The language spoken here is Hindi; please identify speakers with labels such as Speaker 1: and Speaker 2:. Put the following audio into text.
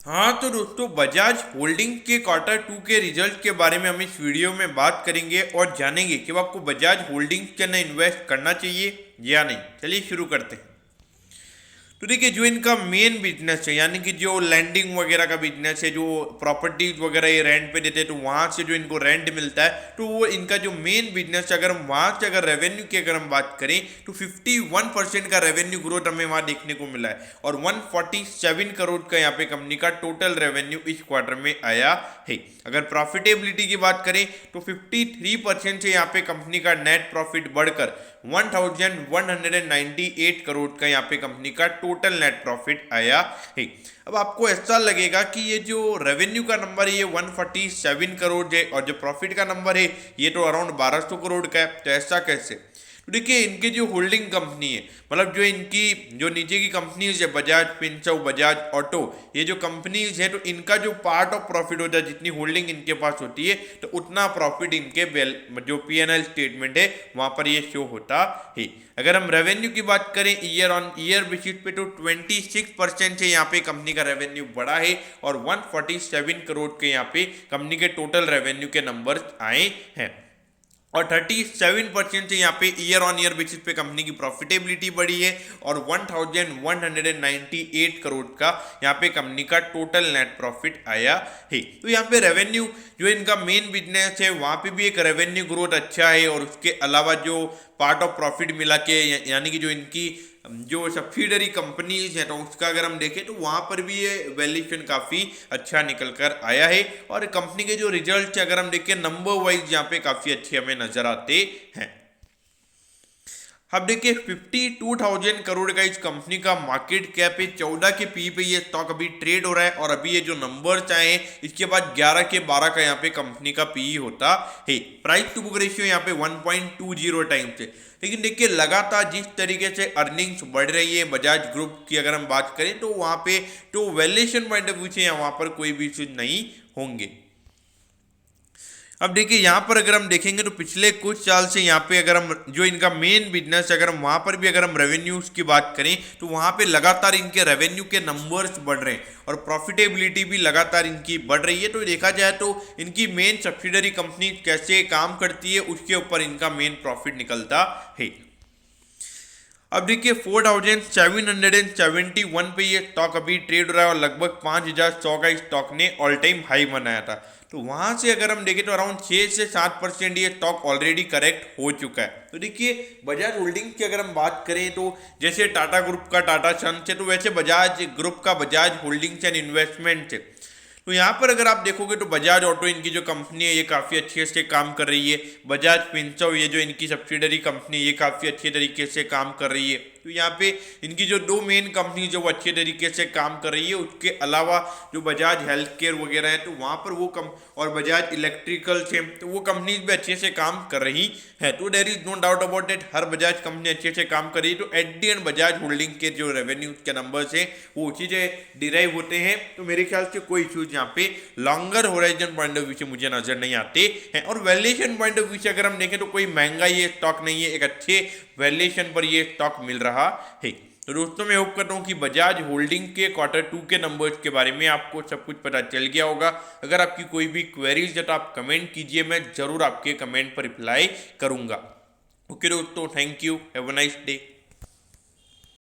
Speaker 1: हाँ तो दोस्तों, बजाज होल्डिंग के क्वार्टर 2 के रिजल्ट के बारे में हम इस वीडियो में बात करेंगे और जानेंगे कि वो आपको बजाज होल्डिंग के अंदर इन्वेस्ट करना चाहिए या नहीं। चलिए शुरू करते हैं। तो देखिए, जो इनका मेन बिजनेस है यानी कि जो लैंडिंग वगैरह का बिजनेस है, जो प्रॉपर्टीज वगैरह ये रेंट पे देते हैं, तो वहाँ से जो इनको रेंट मिलता है, तो वो इनका जो मेन बिजनेस है। अगर हम वहाँ से अगर रेवेन्यू की अगर हम बात करें तो 51% का रेवेन्यू ग्रोथ हमें वहाँ देखने को मिला है और 147 करोड़ का यहाँ पे कंपनी का टोटल रेवेन्यू इस क्वार्टर में आया है। अगर प्रॉफिटेबिलिटी की बात करें तो 53% से यहाँ पे कंपनी का नेट प्रॉफिट बढ़कर 1198 करोड़ का यहाँ पे कंपनी का टोटल नेट प्रॉफिट आया है। अब आपको ऐसा लगेगा कि ये जो रेवेन्यू का नंबर है ये 147 करोड़ है और जो प्रॉफिट का नंबर है ये तो अराउंड 1200 करोड़ का है, तो ऐसा कैसे? तो देखिए, इनकी जो होल्डिंग कंपनी है, मतलब जो इनकी जो नीचे की कंपनीज है, बजाज फिनसर्व, बजाज ऑटो, ये जो कंपनीज है, तो इनका जो पार्ट ऑफ प्रॉफिट होता है, जितनी होल्डिंग इनके पास होती है, तो उतना प्रॉफिट इनके जो पीएनएल स्टेटमेंट है वहां पर ये शो होता है। अगर हम रेवेन्यू की बात करें ईयर ऑन ईयर बेसिस पे, तो 26% से यहाँ पे कंपनी का रेवेन्यू बढ़ा है और 147 करोड़ के यहाँ पे कंपनी के टोटल रेवेन्यू के नंबर आए हैं और 37% से यहाँ पे ईयर ऑन ईयर बेसिस पे कंपनी की प्रॉफिटेबिलिटी बढ़ी है और 1198 करोड़ का यहाँ पे कंपनी का टोटल नेट प्रॉफिट आया है। तो यहाँ पे रेवेन्यू जो इनका मेन बिजनेस है वहाँ पे भी एक रेवेन्यू ग्रोथ अच्छा है और उसके अलावा जो पार्ट ऑफ प्रॉफिट मिला के यानी कि जो इनकी जो सब्सिडरी कंपनीज है तो उसका अगर हम देखें तो वहां पर भी ये वैल्यूएशन काफी अच्छा निकल कर आया है और कंपनी के जो रिजल्ट है अगर हम देखें नंबर वाइज यहाँ पे काफी अच्छे हमें नजर आते हैं। अब देखिए, 52,000 करोड़ का इस कंपनी का मार्केट कैप है, 14 के पी पे ये स्टॉक अभी ट्रेड हो रहा है और अभी ये जो नंबर्स आए हैं इसके बाद 11 के 12 का यहाँ पे कंपनी का पी होता है। प्राइस टू बुक रेशियो यहाँ पे 1.20 टाइम्स है। लेकिन देखिए, लगातार जिस तरीके से अर्निंग्स बढ़ रही है बजाज ग्रुप की अगर हम बात करें तो वहाँ पे तो वैल्यूएशन पॉइंट ऑफ व्यू से वहाँ पर कोई भी इश्यूज नहीं होंगे। अब देखिए, यहाँ पर अगर हम देखेंगे तो पिछले कुछ साल से यहाँ पे अगर हम जो इनका मेन बिजनेस है अगर हम वहाँ पर भी अगर हम रेवेन्यूज की बात करें तो वहाँ पे लगातार इनके रेवेन्यू के नंबर्स बढ़ रहे हैं और प्रॉफिटेबिलिटी भी लगातार इनकी बढ़ रही है। तो देखा जाए तो इनकी मेन सब्सिडरी कंपनी कैसे काम करती है उसके ऊपर इनका मेन प्रॉफिट निकलता है। अब देखिए, 4771 पे ये स्टॉक अभी ट्रेड हो रहा है और लगभग 5100 का स्टॉक ने ऑल टाइम हाई बनाया था। तो वहां से अगर हम देखें तो अराउंड 6 से 7% ये स्टॉक ऑलरेडी करेक्ट हो चुका है। तो देखिए, बजाज होल्डिंग की अगर हम बात करें तो जैसे टाटा ग्रुप का टाटा सन्स है तो वैसे बजाज ग्रुप का बजाज होल्डिंग्स एंड इन्वेस्टमेंट है। तो यहाँ पर अगर आप देखोगे तो बजाज ऑटो इनकी जो कंपनी है ये काफ़ी अच्छे से काम कर रही है। बजाज फिनसर्व ये जो इनकी सब्सिडरी कंपनी ये काफ़ी अच्छे तरीके से काम कर रही है। तो यहाँ पे इनकी जो दो मेन कंपनी जो वो अच्छे तरीके से काम कर रही है। उसके अलावा जो बजाज हेल्थ केयर वगैरह है तो वहाँ पर वो कम और बजाज इलेक्ट्रिकल से तो वो कंपनीज भी अच्छे से काम कर रही है। तो there is no doubt about that, हर बजाज कंपनी अच्छे से काम कर रही है। तो at the end Bajaj holding के जो रेवेन्यू के नंबर्स हैं वो उसी से डिराइव होते हैं। तो मेरे ख्याल से कोई इशूज यहाँ पे longer horizon point of view से मुझे नजर नहीं आते हैं। और वैल्यूएशन पॉइंट ऑफ व्यू से अगर हम देखें तो कोई महंगा ये स्टॉक नहीं है, एक अच्छे वैल्यूएशन पर ये स्टॉक मिल रहा है। तो दोस्तों, मैं होप करता हूँ कि बजाज होल्डिंग के क्वार्टर 2 के नंबर्स के बारे में आपको सब कुछ पता चल गया होगा। अगर आपकी कोई भी क्वेरीज है तो आप कमेंट कीजिए, मैं जरूर आपके कमेंट पर रिप्लाई करूंगा। ओके दोस्तों, thank you, have a nice day.